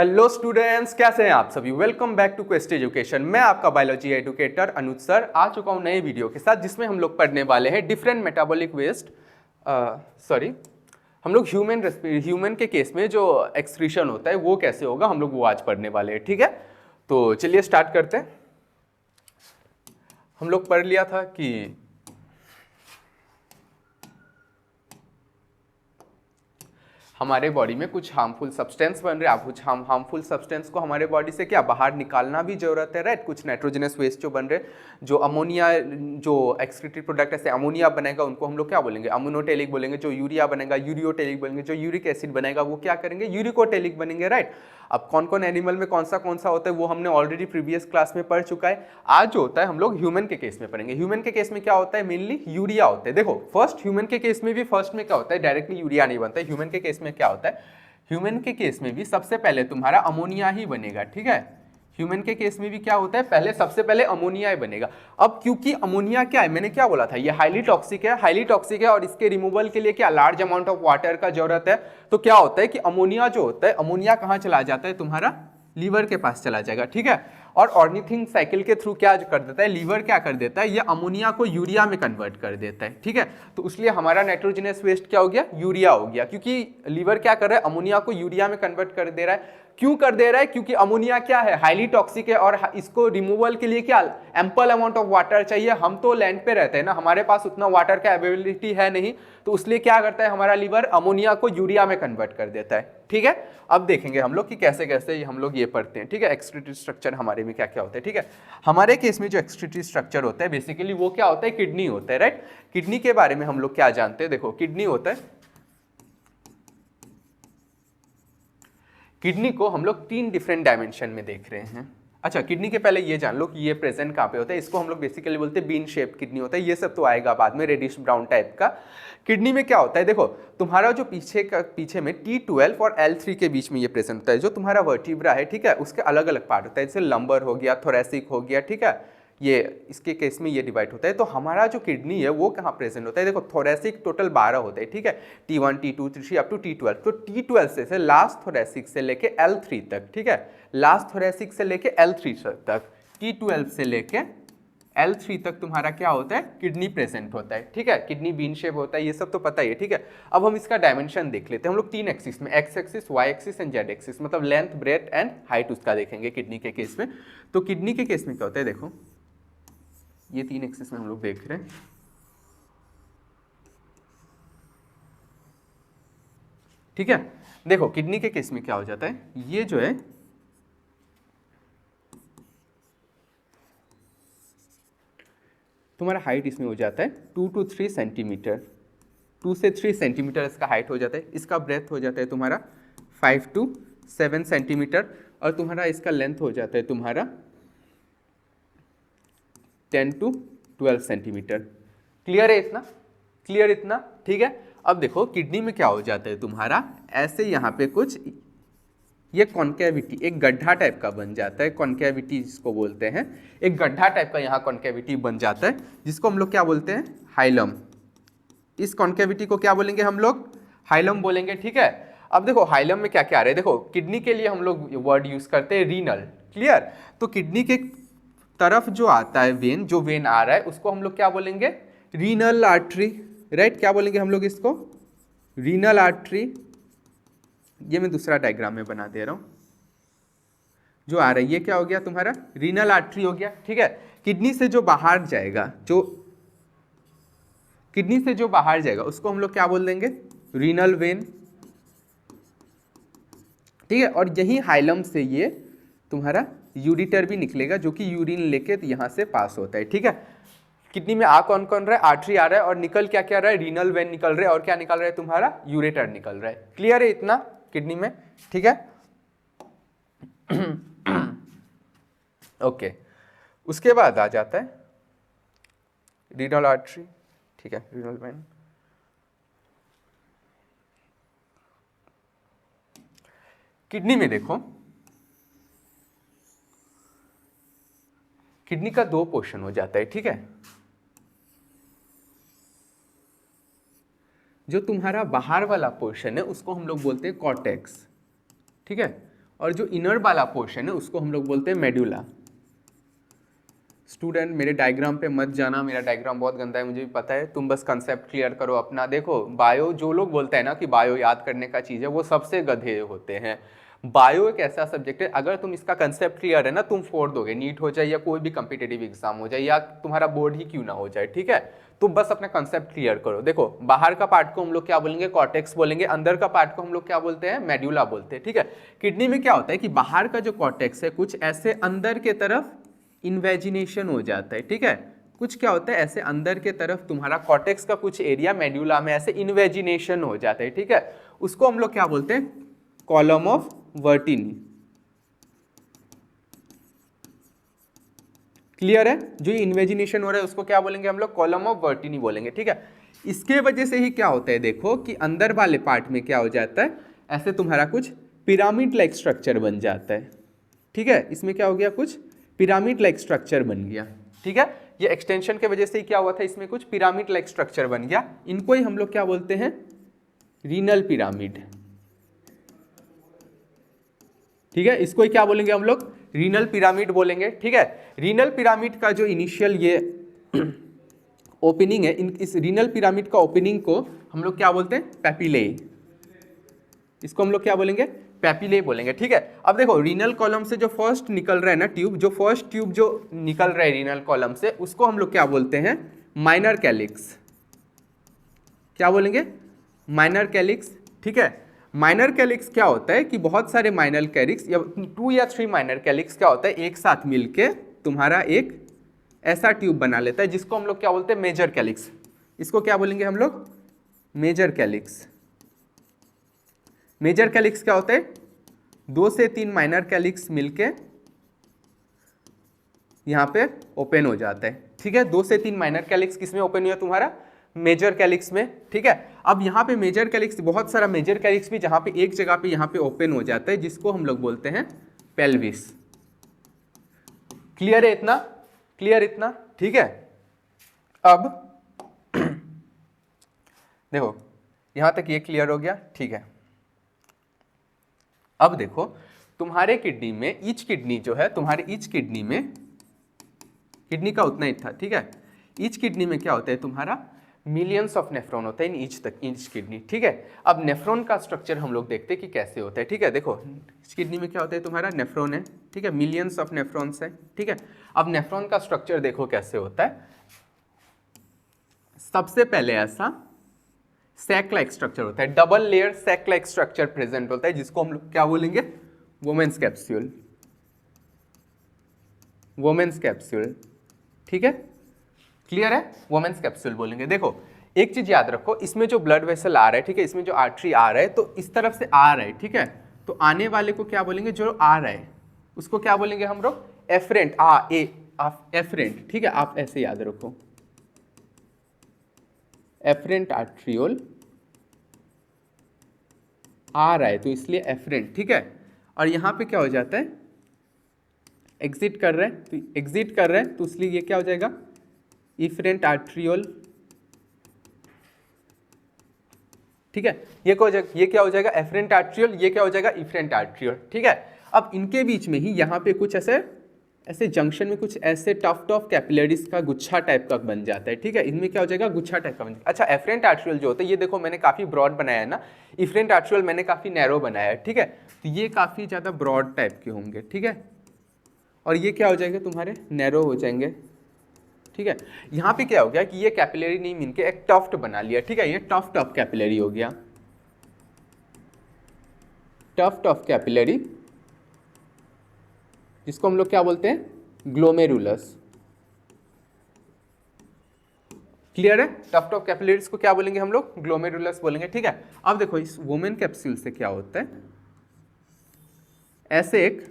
Hello students, कैसे हैं आप सभी। Welcome back to Quest Education. मैं आपका बायोलॉजी एडुकेटर अनुज सर आ चुका हूं नए वीडियो के साथ, जिसमें हम लोग पढ़ने वाले हैं डिफरेंट मेटाबॉलिक वेस्ट। हम लोग ह्यूमन के केस में जो एक्सक्रीशन होता है वो कैसे होगा, हम लोग वो आज पढ़ने वाले हैं। ठीक है, तो चलिए स्टार्ट करते हैं। हम लोग पढ़ लिया था कि हमारे बॉडी में कुछ हार्मफुल सब्सटेंस बन रहे हैं। आप कुछ हार्मफुल सब्सटेंस को हमारे बॉडी से क्या बाहर निकालना भी जरूरत है, राइट। कुछ नाइट्रोजनस वेस्ट जो बन रहे, जो अमोनिया, जो एक्सक्रीटेड प्रोडक्ट ऐसे अमोनिया बनेगा उनको हम लोग क्या बोलेंगे, अमोनोटेलिक बोलेंगे। जो यूरिया बनेगा यूरियोटेलिक बोलेंगे। जो यूरिक एसिड बनेगा वो क्या करेंगे, यूरिकोटेलिक बनेंगे, राइट। अब कौन कौन एनिमल में कौन सा होता है वो हमने ऑलरेडी प्रीवियस क्लास में पढ़ चुका है। आज जो होता है हम लोग ह्यूमन के केस में पढ़ेंगे। ह्यूमन के केस में क्या होता है, मेनली यूरिया होता है। देखो फर्स्ट ह्यूमन के केस में भी फर्स्ट में क्या होता है, डायरेक्टली यूरिया नहीं बनता है। ह्यूमन के केस में क्या होता है, ह्यूमन के केस में भी सबसे पहले तुम्हारा अमोनिया ही बनेगा। ठीक है, ह्यूमन के केस में भी क्या होता है, पहले सबसे पहले अमोनिया ही बनेगा। अब क्योंकि अमोनिया क्या है, मैंने क्या बोला था, ये हाईली टॉक्सिक है और इसके रिमूवल के लिए क्या लार्ज अमाउंट ऑफ वाटर का जरूरत है। तो क्या होता है कि अमोनिया जो होता है, अमोनिया कहाँ चला जाता है, तुम्हारा लीवर के पास चला जाएगा। ठीक है, और ऑर्निथिन साइकिल के थ्रू क्या कर देता है, लीवर क्या कर देता है, ये अमोनिया को यूरिया में कन्वर्ट कर देता है। ठीक है, तो इसलिए हमारा नाइट्रोजनस वेस्ट क्या हो गया, यूरिया हो गया। क्योंकि लीवर क्या कर रहा है, अमोनिया को यूरिया में कन्वर्ट कर दे रहा है। क्यों कर दे रहा है, क्योंकि अमोनिया क्या है, हाईली टॉक्सिक है और इसको रिमूवल के लिए क्या एम्पल अमाउंट ऑफ वाटर चाहिए। हम तो लैंड पे रहते हैं ना, हमारे पास उतना वाटर का अवेलेबिलिटी है नहीं, तो इसलिए क्या करता है हमारा लीवर, अमोनिया को यूरिया में कन्वर्ट कर देता है। ठीक है, अब देखेंगे हम लोग कि कैसे कैसे हम लोग ये पढ़ते हैं। ठीक है, एक्सक्रीटरी स्ट्रक्चर हमारे में क्या क्या होता है। ठीक है, हमारे केस में जो एक्सक्रीटरी स्ट्रक्चर होता है बेसिकली वो क्या होता है, किडनी होता है, राइट। किडनी के बारे में हम लोग क्या जानते हैं, देखो किडनी होता है, किडनी को हम लोग 3 डिफरेंट डायमेंशन में देख रहे हैं। अच्छा, किडनी के पहले ये जान लो कि ये प्रेजेंट कहाँ पे होता है। इसको हम लोग बेसिकली बोलते हैं बीन शेप किडनी होता है। ये सब तो आएगा बाद में, रेडिश ब्राउन टाइप का। किडनी में क्या होता है, देखो तुम्हारा जो पीछे में T12 और L3 के बीच में ये प्रेजेंट होता है। जो तुम्हारा वर्टिब्रा है, ठीक है, उसके अलग अलग पार्ट होता है, जैसे लंबर हो गया, थोरेसिक हो गया। ठीक है, ये इसके केस में ये डिवाइड होता है। तो हमारा जो किडनी है वो कहाँ प्रेजेंट होता है, देखो थोरेसिक टोटल 12 होते हैं। ठीक है, T1 T2 T3 up to T12। तो T12 से लास्ट थोरेसिक से लेके L3 तक, ठीक है, लास्ट थोरेसिक से लेके L3 तक, T12 से लेके L3 तक तुम्हारा क्या होता है, किडनी प्रेजेंट होता है। ठीक है, किडनी बीन शेप होता है, ये सब तो पता ही है। ठीक है, अब हम इसका डायमेंशन देख लेते हैं। हम लोग 3 एक्सिस में, X axis, Y axis and Z axis, मतलब लेंथ, ब्रेथ एंड हाइट उसका देखेंगे किडनी के केस में। तो किडनी के केस में क्या होता है, देखो ये 3 एक्सिस में हम लोग देख रहे हैं। ठीक है, देखो किडनी के केस में क्या हो जाता है, ये जो है तुम्हारा हाइट इसमें हो जाता है 2 to 3 सेंटीमीटर, 2 से 3 सेंटीमीटर इसका हाइट हो जाता है। इसका ब्रेथ हो जाता है तुम्हारा 5 to 7 सेंटीमीटर और तुम्हारा इसका लेंथ हो जाता है तुम्हारा 10 to 12 सेंटीमीटर। क्लियर है इतना, क्लियर इतना। ठीक है, अब देखो किडनी में क्या हो जाता है तुम्हारा, ऐसे यहाँ पे कुछ ये कॉन्केविटी, एक गड्ढा टाइप का बन जाता है। कॉन्केविटी जिसको बोलते हैं, एक गड्ढा टाइप का यहाँ कॉन्केविटी बन जाता है, जिसको हम लोग क्या बोलते हैं, हाइलम। इस कॉन्केविटी को क्या बोलेंगे हम लोग, हाइलम बोलेंगे। ठीक है, अब देखो हाइलम में क्या क्या आ रहा है, देखो किडनी के लिए हम लोग वर्ड यूज करते हैं रीनल। क्लियर, तो किडनी के तरफ जो आता है वेन, जो वेन आ रहा है उसको हम लोग क्या बोलेंगे, रीनल आर्टरी, राइट। क्या बोलेंगे हम लोग इसको, रीनल आर्टरी। ये मैं दूसरा डायग्राम में बना दे रहा हूं, जो आ रहा है ये क्या हो गया तुम्हारा, रीनल आर्टरी हो गया। ठीक है, किडनी से जो बाहर जाएगा, जो किडनी से जो बाहर जाएगा उसको हम लोग क्या बोल देंगे, रीनल वेन। ठीक है, और यही हाइलम से ये तुम्हारा यूरिटर भी निकलेगा, जो कि यूरिन लेके यहां से पास होता है। ठीक है, किडनी में आ कौन कौन रहा है, आर्टरी आ रहा है और निकल क्या क्या रहा है, रीनल वेन निकल रहा है और क्या निकल रहा है तुम्हारा, यूरेटर निकल रहा है। क्लियर है इतना किडनी में। ठीक है ओके, उसके बाद आ जाता है रीनल आर्टरी। ठीक है, रीनल वेन। किडनी में देखो, किडनी का 2 पोर्शन हो जाता है। ठीक है, जो तुम्हारा बाहर वाला पोर्शन है उसको हम लोग बोलते हैं कॉर्टेक्स। ठीक है, और जो इनर वाला पोर्शन है उसको हम लोग बोलते हैं मेडुला। स्टूडेंट मेरे डायग्राम पे मत जाना, मेरा डायग्राम बहुत गंदा है, मुझे भी पता है, तुम बस कंसेप्ट क्लियर करो अपना। देखो बायो, जो लोग बोलते हैं ना कि बायो याद करने का चीज़ है, वो सबसे गधे होते हैं। बायो एक ऐसा सब्जेक्ट है, अगर तुम इसका कंसेप्ट क्लियर है ना, तुम फोड़ दोगे, नीट हो जाए या कोई भी कम्पिटेटिव एग्जाम हो जाए या तुम्हारा बोर्ड ही क्यों ना हो जाए, ठीक है। तुम बस अपना कंसेप्ट क्लियर करो। देखो बाहर का पार्ट को हम लोग क्या बोलेंगे, कॉर्टेक्स बोलेंगे, अंदर का पार्ट को हम लोग क्या बोलते हैं, मेडुला बोलते हैं, ठीक है। किडनी में क्या होता है कि बाहर का जो कॉर्टेक्स है कुछ ऐसे अंदर के तरफ इन्वेजिनेशन हो जाता है, ठीक है। कुछ क्या होता है ऐसे अंदर के तरफ तुम्हारा कॉर्टेक्स का कुछ एरिया मेड्यूला में ऐसे इन्वेजिनेशन हो जाता है, ठीक है। उसको हम लोग क्या बोलते हैं, कॉलम ऑफ वर्टिनी। क्लियर है, जो इन्वेजिनेशन हो रहा है उसको क्या बोलेंगे हम लोग, कॉलम ऑफ वर्टिनी बोलेंगे, ठीक है। इसके वजह से ही क्या होता है, देखो कि अंदर वाले पार्ट में क्या हो जाता है, ऐसे तुम्हारा कुछ पिरामिड लाइक स्ट्रक्चर बन जाता है, ठीक है। इसमें क्या हो गया, कुछ पिरामिड लाइक स्ट्रक्चर बन गया, ठीक है। ये एक्सटेंशन के वजह से ही क्या हुआ था, इसमें कुछ पिरामिड लाइक स्ट्रक्चर बन गया। इनको ही हम लोग क्या बोलते हैं, रीनल पिरामिड, ठीक है। इसको ही क्या बोलेंगे हम लोग, रीनल पिरामिड बोलेंगे, ठीक है। रीनल पिरामिड का जो इनिशियल ये ओपनिंग है, इस रीनल पिरामिड का ओपनिंग को हम लोग क्या बोलते हैं, पैपिले। इसको हम लोग क्या बोलेंगे, पैपिले बोलेंगे, ठीक है। अब देखो रीनल कॉलम से जो फर्स्ट निकल रहा है ना ट्यूब, जो फर्स्ट ट्यूब जो निकल रहा है रीनल कॉलम से, उसको हम लोग क्या बोलते हैं, माइनर कैलिक्स। क्या बोलेंगे, माइनर कैलिक्स, ठीक है। माइनर कैलिक्स क्या होता है कि बहुत सारे माइनर कैलिक्स या 2 या 3 माइनर कैलिक्स क्या होता है, एक साथ मिलके तुम्हारा एक ऐसा ट्यूब बना लेता है जिसको हम लोग क्या बोलते हैं, मेजर कैलिक्स। इसको क्या बोलेंगे हम लोग, मेजर कैलिक्स। मेजर कैलिक्स क्या होता है, 2 से 3 माइनर कैलिक्स मिलके यहां पे ओपन हो जाता है, ठीक है। 2 से 3 माइनर कैलिक्स किसमें ओपन हुआ, तुम्हारा मेजर कैलिक्स में, ठीक है। अब यहाँ पे मेजर कैलिक्स, बहुत सारा मेजर कैलिक्स भी जहां पे एक जगह पे यहाँ पे ओपन हो जाता है, जिसको हम लोग बोलते हैं पेल्विस। क्लियर है इतना, क्लियर इतना, ठीक है। अब देखो यहां तक ये क्लियर हो गया, ठीक है। अब देखो तुम्हारे किडनी में, ईच किडनी जो है तुम्हारे, ईच किडनी में, किडनी का उतना ही था, ठीक है। ईच किडनी में क्या होता है तुम्हारा, मिलियंस ऑफ नेफ्रॉन होता है इन ईच किडनी, ठीक है। अब नेफ्रॉन का स्ट्रक्चर हम लोग देखते हैं कि कैसे होता है, ठीक है। देखो इस किडनी में क्या होता है तुम्हारा, नेफ्रॉन है, ठीक है, मिलियंस ऑफ नेफ्रॉन्स है, ठीक है। अब नेफ्रॉन का स्ट्रक्चर देखो कैसे होता है। सबसे पहले ऐसा सैक लाइक स्ट्रक्चर होता है, double layer sac like structure present होता है, जिसको हम लोग क्या बोलेंगे, वुमेन्स कैप्सूल, वुमेन्स कैप्सूल, ठीक है। क्लियर है, वुमेन्स कैप्सूल बोलेंगे। देखो एक चीज याद रखो, इसमें जो ब्लड वेसल आ रहा है, ठीक है, इसमें जो आर्टरी आ रहा है, तो इस तरफ से आ रहा है, ठीक है। तो आने वाले को क्या बोलेंगे, जो आ रहा है उसको क्या बोलेंगे हम लोग, एफरेंट, एफरेंट, ठीक है। आप ऐसे याद रखो, एफरेंट आर्ट्रियोल आ रहा है तो इसलिए एफरेंट, ठीक है। और यहां पे क्या हो जाता है, एग्जिट कर रहे हैं, तो एग्जिट कर रहे हैं तो इसलिए ये क्या हो जाएगा, इफरेंट आर्ट्रियोल, ठीक है। ये क्या हो जाएगा, एफरेंट आर्ट्रियोल, ये क्या हो जाएगा, इफरेंट आर्ट्रियोल, ठीक है। अब इनके बीच में ही यहाँ पे कुछ ऐसे जंक्शन में कुछ ऐसे टफ कैपिलरीज का गुच्छा टाइप का बन जाता है, ठीक है। इनमें क्या हो जाएगा, गुच्छा टाइप का बन जाएगा। अच्छा एफरेंट आर्ट्रियोल जो होता है, ये देखो मैंने काफी ब्रॉड बनाया है ना, इफरेंट आर्ट्रियोल मैंने काफी नैरो बनाया है, ठीक है। तो ये काफी ज्यादा ब्रॉड टाइप के होंगे, ठीक है। और ये क्या हो जाएंगे तुम्हारे, नैरो हो जाएंगे, ठीक है। यहाँ पे क्या हो गया कि ये कैपिलरी नहीं मिलके एक टफ्ट बना लिया, ठीक है। ये टफ्ट ऑफ कैपिलरी हो गया, टफ्ट ऑफ कैपिलरी, जिसको हम लोग क्या बोलते हैं, ग्लोमेरुलस। क्लियर है, टफ्ट ऑफ कैपिलरीज को क्या बोलेंगे हम लोग, ग्लोमेरुलस बोलेंगे, ठीक है। अब देखो इस वुमेन कैप्सूल से क्या होता है, ऐसे एक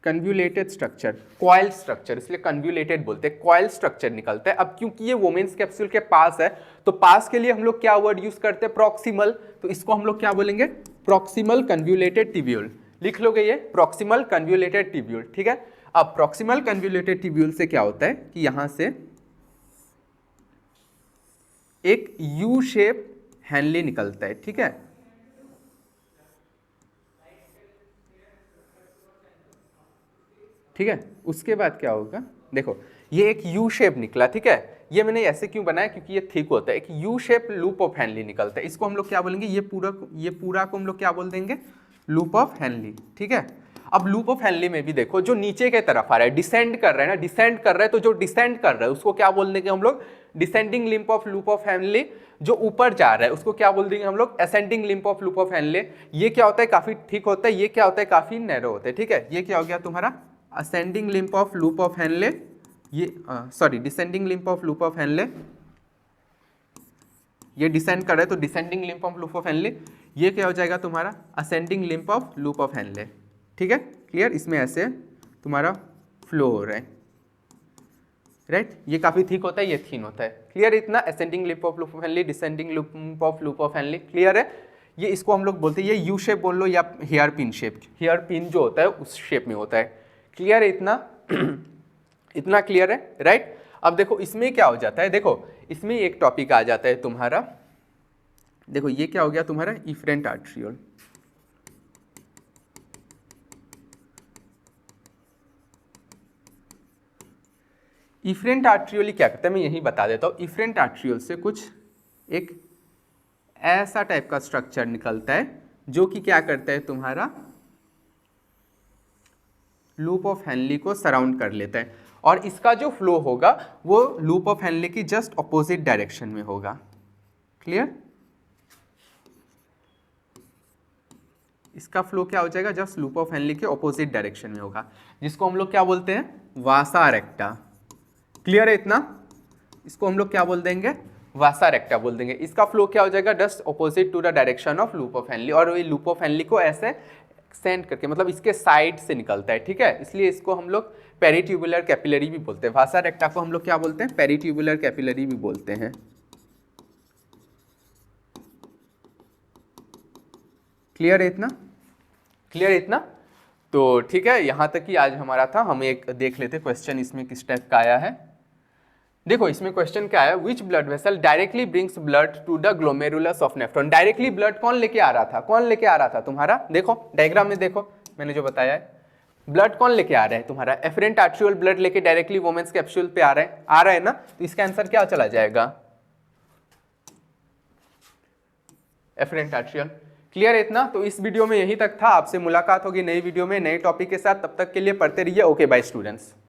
कन्व्यूलेटेड स्ट्रक्चर, कॉइल स्ट्रक्चर, इसलिए कन्व्यूलेटेड बोलते हैं, कॉइल स्ट्रक्चर निकलता है। अब क्योंकि ये वुमेन्स कैप्सूल के पास है, तो पास के लिए हम लोग क्या वर्ड यूज करते हैं, प्रॉक्सिमल, तो इसको हम लोग क्या बोलेंगे, प्रॉक्सिमल कन्व्यूलेटेड टिब्यूल। लिख लोगे ये, प्रॉक्सिमल कन्व्यूलेटेड टिब्यूल, ठीक है। अब प्रॉक्सिमल कन्व्यूलेटेड टिब्यूल से क्या होता है कि यहां से एक यू शेप हैनले निकलता है, ठीक है। ठीक है। उसके बाद क्या होगा, देखो ये एक यू शेप निकला, ठीक है। ये मैंने ऐसे क्यों बनाया, क्योंकि ये थिक होता है, एक U shape loop of Henley निकलता है। इसको हम लोग क्या बोलेंगे, ये पूरा को हम लोग क्या बोल देंगे, लूप ऑफ हेनली, ठीक है। अब लूप ऑफ हेनली में भी देखो जो नीचे के तरफ आ रहा है, डिसेंड कर रहा है ना, डिसेंड कर रहा है, तो जो डिसेंड कर रहा है उसको क्या बोल देंगे हम लोग, descending limb of loop of Henley. जो ऊपर जा रहा है उसको क्या बोल देंगे हम लोग, ascending limb of loop of Henley. ये क्या होता है, काफी थिक होता है, ये क्या होता है, काफी नैरो होता है, ठीक है। ये क्या हो गया तुम्हारा ascending limb of loop of Henle, ये sorry descending limb of loop of Henle. ये डिसेंड कर रहा है तो descending limb of loop of Henle. ये क्या हो जाएगा तुम्हारा ascending limb of loop of Henle, ठीक है। क्लियर, इसमें ऐसे तुम्हारा फ्लो हो रहा है, राइट। ये काफी थिक होता है, ये थीन होता है। क्लियर इतना, ascending limb of loop of Henley, descending limb of loop of Henley. Clear है। ये इसको हम लोग बोलते हैं, ये यू शेप बोल लो या hairpin shape, hairpin जो होता है उस शेप में होता है। क्लियर है इतना इतना क्लियर है, राइट। अब देखो इसमें क्या हो जाता है, देखो इसमें एक टॉपिक आ जाता है तुम्हारा, देखो ये क्या हो गया तुम्हारा इफरेंट आर्ट्रियोल। इफरेंट आर्ट्रियोल क्या करता है मैं यही बता देता हूँ। इफरेंट आर्ट्रियोल से कुछ एक ऐसा टाइप का स्ट्रक्चर निकलता है जो कि क्या करता है तुम्हारा लूप ऑफ हेनली को सराउंड कर लेता है, और इसका जो फ्लो होगा वो लूप ऑफ हेनली की जस्ट ऑपोजिट डायरेक्शन में होगा। क्लियर, इसका फ्लो क्या हो जाएगा, जस्ट लूप ऑफ हेनली के ऑपोजिट डायरेक्शन में होगा, जिसको हम लोग क्या बोलते हैं, वासा रेक्टा। क्लियर है इतना, इसको हम लोग क्या बोल देंगे, वासा रेक्टा बोल देंगे। इसका फ्लो क्या हो जाएगा, just opposite to the direction of loop of Henle, और ये लूप ऑफ हेनली को ऐसे एक्सटेंड करके मतलब इसके साइड से निकलता है, ठीक है। इसलिए इसको हम लोग पेरिट्यूबुलर कैपिलरी भी बोलते हैं। वासा रेक्टा को हम लोग क्या बोलते हैं, पेरिट्यूबुलर कैपिलरी भी बोलते हैं। क्लियर है इतना, क्लियर है इतना। तो ठीक है, यहाँ तक ही आज हमारा था। हम एक देख लेते क्वेश्चन इसमें किस टाइप का आया है। देखो इसमें क्वेश्चन क्या है, which blood vessel directly brings blood to the glomerulus of nephron. Directly blood कौन लेके आ रहा था, कौन लेके आ रहा था तुम्हारा, देखो डायग्राम में देखो मैंने जो बताया है, ब्लड कौन लेके आ रहा है तुम्हारा, एफरेंट आर्ट्रियोल ब्लड लेके डायरेक्टली वोमेन्स कैप्सूल पे आ रहा है ना। तो इसका आंसर क्या चला जाएगा, एफरेंट आर्ट्रियोल। क्लियर है इतना। तो इस वीडियो में यही तक था, आपसे मुलाकात होगी नई वीडियो में नए टॉपिक के साथ। तब तक के लिए पढ़ते रहिए। Okay bye students.